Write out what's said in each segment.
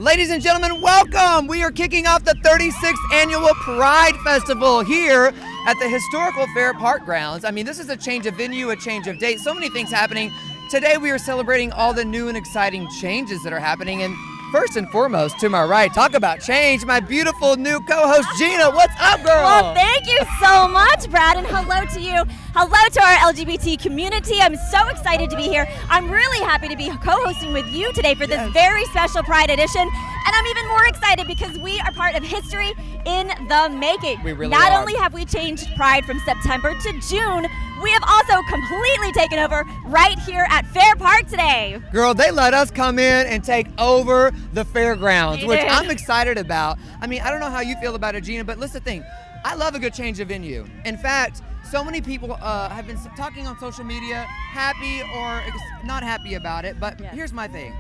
Ladies and gentlemen, welcome! We are kicking off the 36th annual Pride Festival here at the historical Fair Park grounds. I mean, this is a change of venue, a change of date, so many things happening. Today we are celebrating all the new and exciting changes that are happening. And first and foremost, to my right, talk about change, my beautiful new co-host Gina. What's up, girl? Well, thank you so much, Brad, and hello to you. Hello to our LGBT community. I'm so excited to be here. I'm really happy to be co-hosting with you today for this very special Pride edition. And I'm even more excited because we are part of history in the making. We really Not are. only have we changed Pride from September to June, we have also completely taken over right here at Fair Park today. Girl, they let us come in and take over the fairgrounds, They which did. I'm excited about. I mean, I don't know how you feel about it, Gina, but listen, thing, I love a good change of venue. In fact, so many people have been talking on social media, happy or not happy about it, but Yes. here's my thing.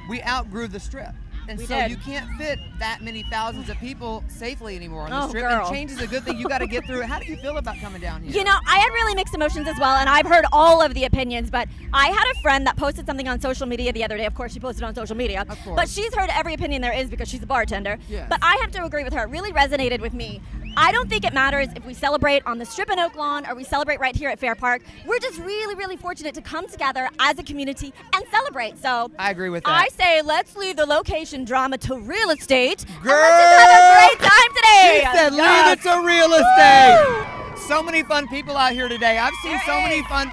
We outgrew the Strip. And We so did. you can't fit that many thousands of people safely anymore on the Oh, Strip. girl. And change is a good thing. You got to get through it. How do you feel about coming down here? You know, I had really mixed emotions as well, and I've heard all of the opinions, but I had a friend that posted something on social media the other day. Of course, she posted on social media. Of course. But she's heard every opinion there is because she's a bartender. Yes. But I have to agree with her. It really resonated with me. I don't think it matters if we celebrate on the Strip in Oak Lawn or we celebrate right here at Fair Park. We're just really, really fortunate to come together as a community and celebrate. So I agree with that. I say let's leave the location drama to real estate. Girl! And let's just have a great time today. She said, Yes. leave it to real estate. So many fun people out here today. I've seen so many fun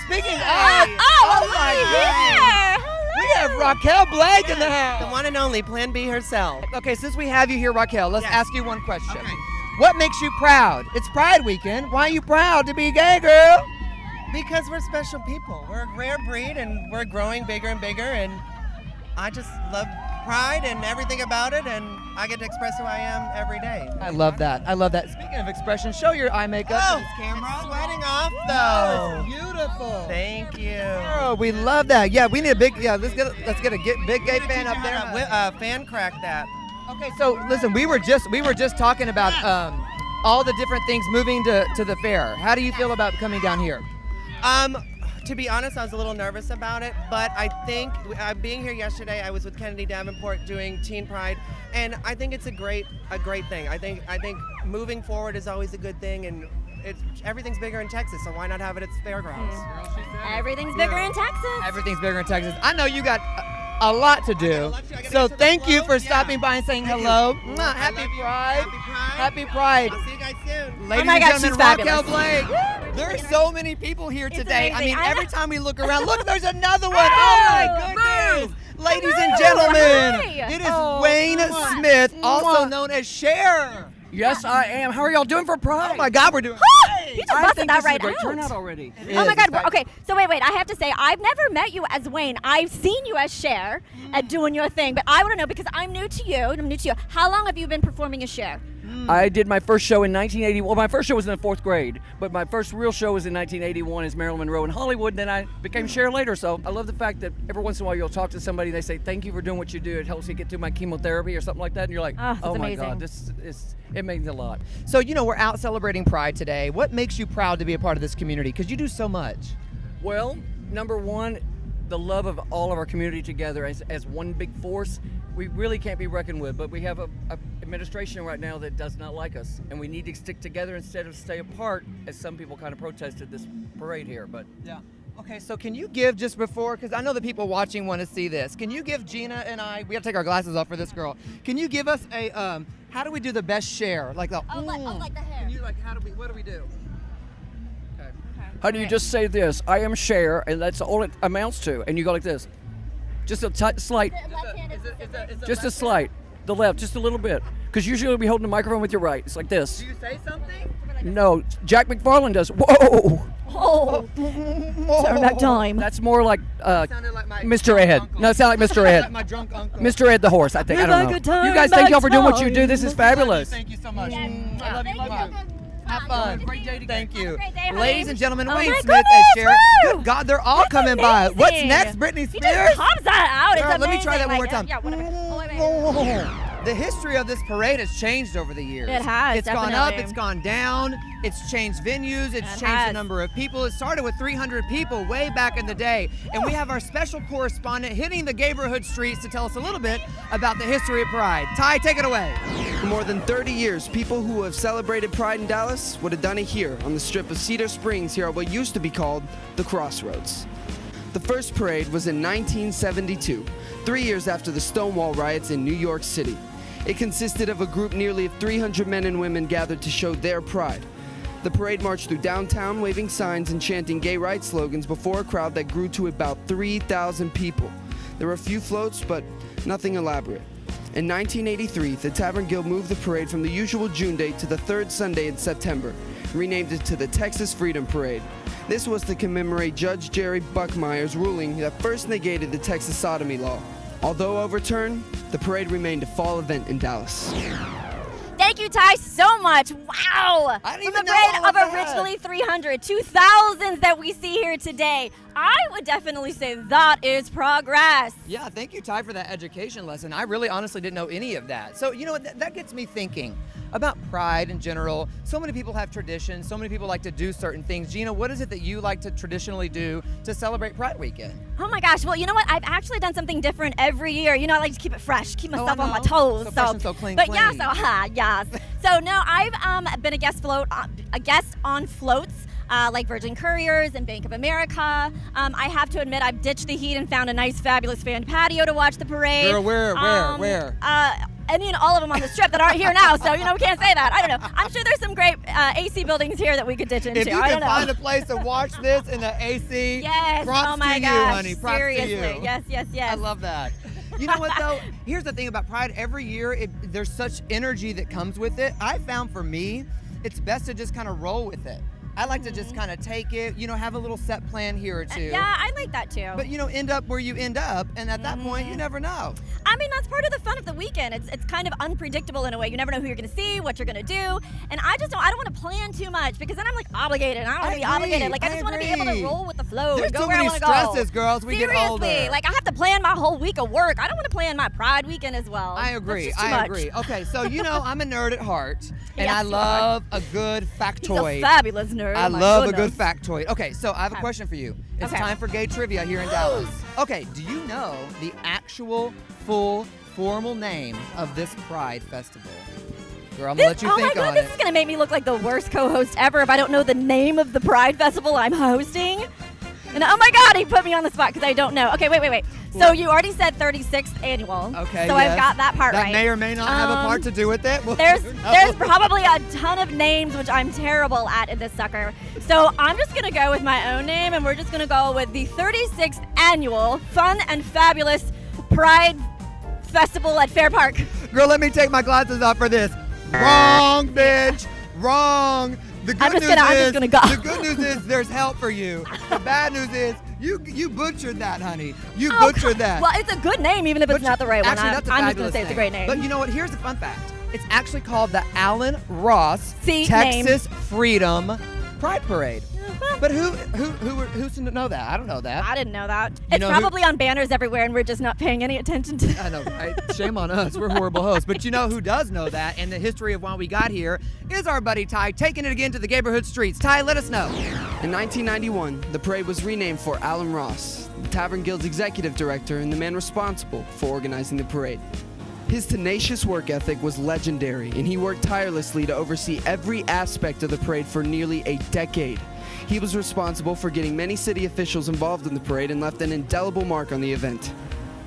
speaking of. Oh, my look goodness. here. We have Raquel Blake in the house. The one and only Plan B herself. Okay, since we have you here, Raquel, let's Yes. ask you one question. Okay. What makes you proud? It's Pride Weekend. Why are you proud to be gay, girl? Because we're special people. We're a rare breed and we're growing bigger and bigger, and I just love Pride and everything about it, and I get to express who I am every day. I love that. I love that. Speaking of expression, show your eye makeup to Oh, this camera. it's sweating off Oh, though. it's beautiful. Thank you. Girl, we love that. Yeah, we need a big. Yeah, let's get a big gay fan up there. Fan crack that. Okay, so listen, we were just talking about all the different things moving to the fair. How do you feel about coming down here? To be honest, I was a little nervous about it, but I think being here yesterday, I was with Kennedy Davenport doing Teen Pride, and I think it's a great thing. I think moving forward is always a good thing, and everything's bigger in Texas, so why not have it at the fairgrounds? Everything's bigger in Texas. Everything's bigger in Texas. I know you got a lot to do, so thank you for stopping by and saying hello. Mwah, Happy Pride. Happy Pride. I'll see you guys soon. Ladies my and God, gentlemen, she's Raquel fabulous. Blake. There are so many people here today. I amazing. mean, I every know. time we look around, look, there's another one. Oh my goodness. Ladies and gentlemen, Hi. it is Oh, Wayne mwah. Smith, also Mwah. known as Cher. Yes, I am. How are y'all doing for Pride? Oh my God, we're doing You just I busted think that this right is a great out. turnout already. Oh my God. Okay, so wait. I have to say, I've never met you as Wayne. I've seen you as Cher doing your thing, but I want to know because I'm new to you. How long have you been performing as Cher? I did my first show in 1981. Well, my first show was in the 4th grade, but my first real show was in 1981 as Marilyn Monroe in Hollywood. Then I became Cher later. So I love the fact that every once in a while you'll talk to somebody, they say, thank you for doing what you do. It helps me get through my chemotherapy or something like that. And you're like, Oh, that's my amazing. God, it means a lot. So, you know, we're out celebrating Pride today. What makes you proud to be a part of this community? Because you do so much. Well, number one, the love of all of our community together as one big force. We really can't be reckoned with, but we have a administration right now that does not like us, and we need to stick together instead of stay apart, as some people kind of protested this parade here. But Yeah. Okay, so can you give just before, because I know the people watching want to see this, can you give Gina and I, we have to take our glasses off for this girl, can you give us a, how do we do the best share? Like the, like the hair. Can you what do we do? Okay. how do you just say this? I am Cher, and that's all it amounts to. And you go like this. Just a slight, just a slight. The left, just a little bit. Because usually we hold the microphone with your right. It's like this. Do you say something? No, Jack McFarlane does. Whoa! Oh, turn back time. That's more like Sounded like my Mr. drunk Ed. uncle. No, it sounded like Mr. Like Ed. my drunk uncle. Mr. Ed the horse, I think. I don't know. You guys, thank y'all for doing what you do. This is fabulous. Thank you so much. Yes. I love you. Thank Love you. you. Have fun. Great day together. Thank you. Have a great day, honey. Ladies and gentlemen, Oh Wayne my Smith goodness, as Cher. woo! Good God, they're all That's coming by. amazing. What's next, Britney He Spears? just pops that out. Girl, It's let me try amazing. that one more Like, time. Yeah, whatever. Oh, wait. the history of this parade has changed over the years. It has, It's gone up, definitely. it's gone down, it's changed venues, it's changed the has. number of people. It started with 300 people way back in the day. And we have our special correspondent hitting the neighborhood streets to tell us a little bit about the history of Pride. Ty, take it away. For more than 30 years, people who have celebrated Pride in Dallas would have done it here on the strip of Cedar Springs here at what used to be called the Crossroads. The first parade was in 1972, 3 years after the Stonewall riots in New York City. It consisted of a group nearly of 300 men and women gathered to show their pride. The parade marched through downtown, waving signs and chanting gay rights slogans before a crowd that grew to about 3,000 people. There were a few floats, but nothing elaborate. In 1983, the Tavern Guild moved the parade from the usual June date to the third Sunday in September, renamed it to the Texas Freedom Parade. This was to commemorate Judge Jerry Buckmeyer's ruling that first negated the Texas sodomy law. Although overturned, the parade remained a fall event in Dallas. Thank you, Ty, so much. Wow. I didn't From even the know parade all of of that. originally 300 to thousands that we see here today, I would definitely say that is progress. Yeah, thank you, Ty, for that education lesson. I really honestly didn't know any of that. So, you know what, that gets me thinking about Pride in general. So many people have traditions, so many people like to do certain things. Gina, what is it that you like to traditionally do to celebrate Pride Weekend? Oh my gosh, well, you know what? I've actually done something different every year. You know, I like to keep it fresh, keep Oh, I myself on my know. toes. So fresh and so clean, But yeah, clean. yes. So no, I've been a guest on floats. Like Virgin Couriers and Bank of America. I have to admit, I've ditched the heat and found a nice, fabulous fan patio to watch the parade. Girl, where? Any and all of them on the strip that aren't here now, so we can't say that. I don't know. I'm sure there's some great AC buildings here that we could ditch into. If you I can don't know. find a place to watch this in the AC, Yes. props Oh my to gosh. you, honey. Props Seriously. to you. Yes. I love that. You know what, though? Here's the thing about Pride. Every year, there's such energy that comes with it. I found for me, it's best to just kind of roll with it. I like to just kind of take it, have a little set plan here or two. Yeah, I like that too. But, end up where you end up, and at that point, you never know. I mean, that's part of the fun of the weekend. It's kind of unpredictable in a way. You never know who you're going to see, what you're going to do. And I don't want to plan too much because then I'm like obligated. I don't want to be obligated. Like, I just want to be able to roll with the flow There's and go too where many I want to go. stresses, girls. We get older. Seriously, like I have to plan my whole week of work. I don't want to plan my Pride weekend as well. I agree. That's just too much. agree. Okay, so I'm a nerd at heart, and Yes, I you love a good He's factoid. a fabulous nerd. I Oh my love a goodness. good factoid. Okay, so I have a Okay. question for you. It's Okay. time for gay trivia here in Dallas. Okay, do you know the actual full formal name of this Pride Festival? Girl, I'm gonna let you oh my think god, on this it. is gonna make me look like the worst co-host ever if I don't know the name of the Pride Festival I'm hosting. And oh my god, he put me on the spot because I don't know. Okay, wait. So you already said 36th annual. Okay, So yes. I've got that part That right. may or may not have a part to do with it. Well, There's who knows? there's probably a ton of names which I'm terrible at in this sucker. So I'm just gonna go with my own name, and we're just gonna go with the 36th annual Fun and Fabulous Pride Festival at Fair Park. Girl, let me take my glasses off for this. Wrong, bitch. Wrong. The good I'm just news gonna go. The good news is there's help for you. The bad news is you butchered that, honey. You Oh, butchered that. Well, it's a good name, even if it's not the right Actually, one. that's a I'm just fabulous gonna say it's a name. great name. But you know what? Here's a fun fact. It's actually called the Alan Ross See, Texas Freedom Pride Parade. But who's to know that? I don't know that. I didn't know that. You It's know who- probably on banners everywhere, and we're just not paying any attention to I know, right? Shame on us. We're horrible hosts. But you know who does know that? And the history of why we got here is our buddy Ty, taking it again to the neighborhood streets. Ty, let us know. In 1991, the parade was renamed for Alan Ross, the Tavern Guild's executive director and the man responsible for organizing the parade. His tenacious work ethic was legendary, and he worked tirelessly to oversee every aspect of the parade for nearly a decade. He was responsible for getting many city officials involved in the parade and left an indelible mark on the event.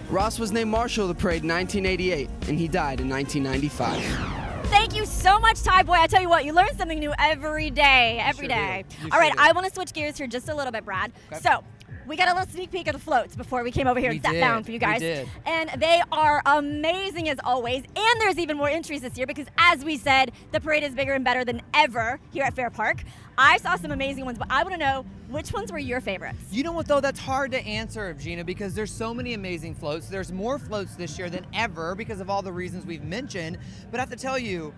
Ross was named Marshal of the parade in 1988, and he died in 1995. Thank you so much, Ty Boy. I tell you what, you learn something new every day. Every sure day. do. You All right, sure do. I want to switch gears here just a little bit, Brad. Okay. So, we got a little sneak peek of the floats before we came over here We and sat did. down for you We guys. did. And they are amazing as always. And there's even more entries this year because, as we said, the parade is bigger and better than ever here at Fair Park. I saw some amazing ones, but I want to know which ones were your favorites. You know what though? That's hard to answer, Gina, because there's so many amazing floats. There's more floats this year than ever because of all the reasons we've mentioned. But I have to tell you,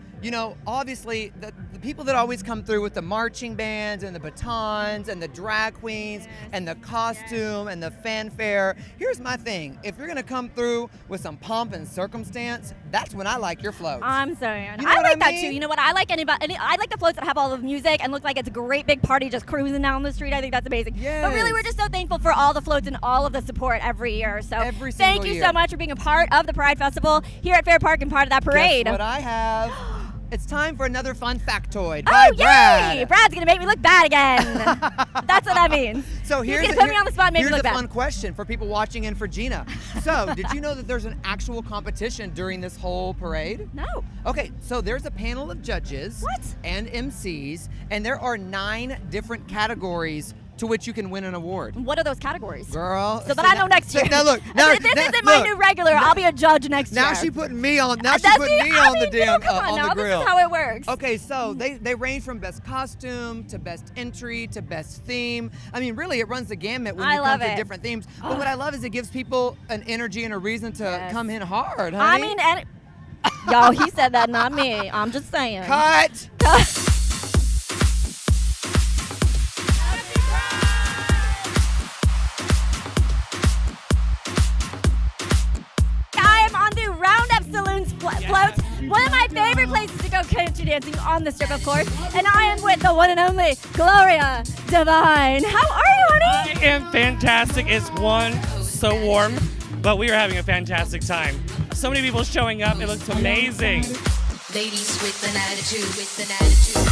obviously the people that always come through with the marching bands and the batons and the drag queens and the costume and the fanfare. Here's my thing. If you're gonna come through with some pomp and circumstance, that's when I like your floats. I'm sorry. You know I what like I that mean? too. You know what? I like I like the floats that have all the music and look like it's a great big party just cruising down the street. I think that's amazing. Yes. But really, we're just so thankful for all the floats and all of the support every year. So Every thank single you year. so much for being a part of the Pride Festival here at Fair Park and part of that parade. Guess what I have? It's time for another fun factoid Oh, by yay! Brad. Brad's gonna make me look bad again. That's what that means. So He's gonna put me on the spot and make me here's look a bad. fun question for people watching and for Gina. So, did you know that there's an actual competition during this whole parade? No. Okay, so there's a panel of judges What? and MCs, and there are 9 different categories to which you can win an award. What are those categories? Girl. So that I know next year. Now look. This isn't my new regular. I'll be a judge next year. Now she putting me on. Now she's That's putting the- me I on mean, the damn come on on now. the grill. This is how it works. Okay, so they range from best costume to best entry to best theme. I mean, really, it runs the gamut when I you come love to it. different themes. But what I love is it gives people an energy and a reason to Yes. come in hard, I honey. mean, and yo, he said that, not me. I'm just saying. Cut. I am on the Roundup Saloons float. One of my favorite places to go country dancing on the strip, of course. And I am with the one and only Gloria Devine. How are you, honey? I am fantastic. It's so warm, but we are having a fantastic time. So many people showing up. It looks amazing. Ladies with an attitude,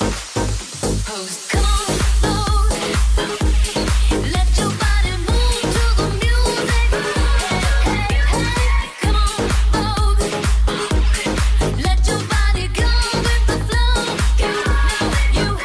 Pose. Come on, float. Let your body move to the music. Hey, hey, come on, float. Let your body go with the flow. You do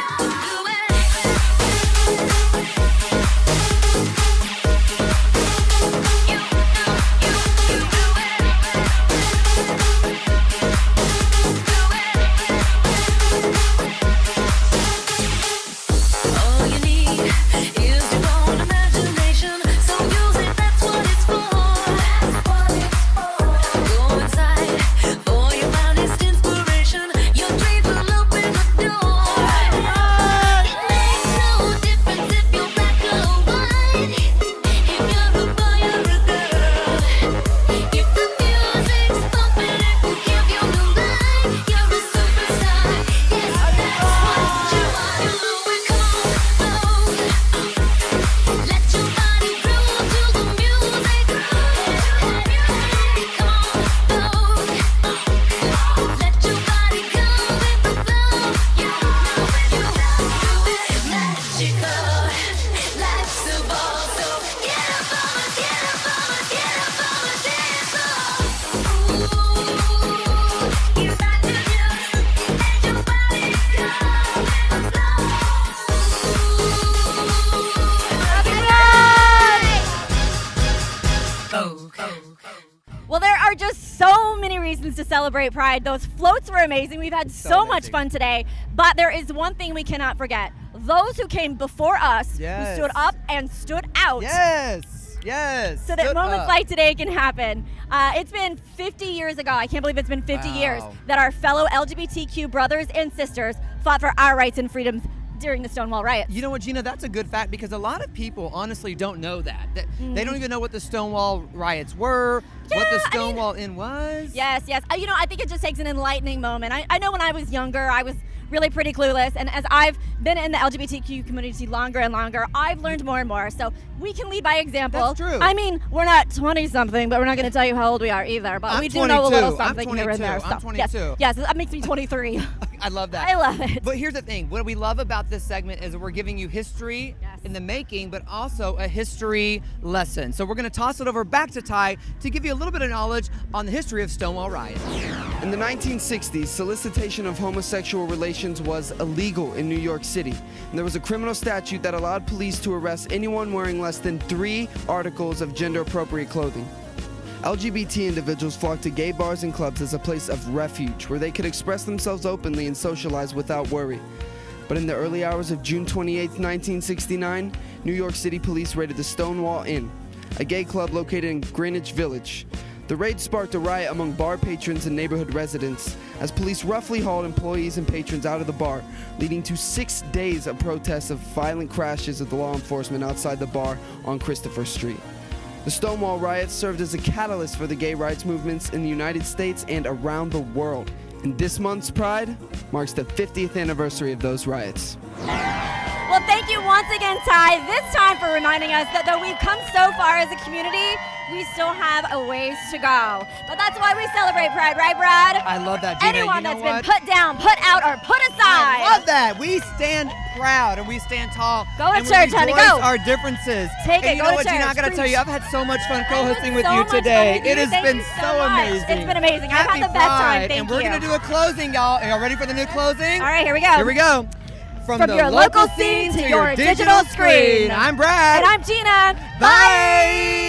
All you need is your own imagination. So use it, that's what it's for. Go inside for your finest inspiration. Your dreams will open the door. It makes no difference if you're black or white. If you're a boy or a girl. If the music's pumping, it will give you the light. You're a superstar. Yes, that's what you are. You know it. Come on, float. Let your body groove to the music. Come on, float. Let your body go with the flow. You do it magical. Life's a ball, so get up on it, get up on it, get up on the dance floor. Ooh, you got to just let your body go with the flow. Well, there are just so many reasons to celebrate Pride. Those floats were amazing. We've had so much amazing. fun today. But there is one thing we cannot forget. Those who came before us, Yes. who stood up and stood out. Yes. Yes. So that Stood moments up. like today can happen. It's been 50 years ago. I can't believe it's been 50 years Wow. that our fellow LGBTQ brothers and sisters fought for our rights and freedoms during the Stonewall riots. You know what, Gina? That's a good fact because a lot of people honestly don't know that. They don't even know what the Stonewall riots were, what Yeah, the I mean- Stonewall Inn was. Yes, yes. I think it just takes an enlightening moment. I know when I was younger, I was really pretty clueless. And as I've been in the LGBTQ community longer and longer, I've learned more and more. So we can lead by example. That's true. I mean, we're not 20-something, but we're not going to tell you how old we are either. But I'm we do know a 22. little I'm something here and 22. there. I'm So, 22. Yes, that makes me 23. I love that. I love it. But here's the thing. What we love about this segment is that we're giving you history Yes. in the making, but also a history lesson. So we're going to toss it over back to Ty to give you a little bit of knowledge on the history of Stonewall riots. In the 1960s, solicitation of homosexual relations was illegal in New York City. And there was a criminal statute that allowed police to arrest anyone wearing less than 3 articles of gender-appropriate clothing. LGBT individuals flocked to gay bars and clubs as a place of refuge where they could express themselves openly and socialize without worry. But in the early hours of June 28, 1969, New York City police raided the Stonewall Inn, a gay club located in Greenwich Village. The raid sparked a riot among bar patrons and neighborhood residents as police roughly hauled employees and patrons out of the bar, leading to 6 days of protests of violent crashes of the law enforcement outside the bar on Christopher Street. The Stonewall riots served as a catalyst for the gay rights movements in the United States and around the world. And this month's Pride marks the 50th anniversary of those riots. Well, thank you once again, Ty, this time for reminding us that though we've come so far as a community, we still have a ways to go. But that's why we celebrate Pride, right, Brad? I love that, Gina. Anyone You know that's what? been put down, put out, or put aside. I love that. We stand proud and we stand tall. Go to and church, we honey, rejoice go. our differences. Take and it, you go know to what, Gina? I church, gotta tell you, I've preach. had so much fun I've co-hosting had with so you much fun today. with you. It has Thank been you so much. amazing. It's been amazing. I've Happy had the best time. Pride. Thank and we're you. gonna do a closing, y'all. Are y'all ready for the new closing? All right, here we go. Here we go. From From the your local scene to your digital screen. I'm Brad. And I'm Gina. Bye.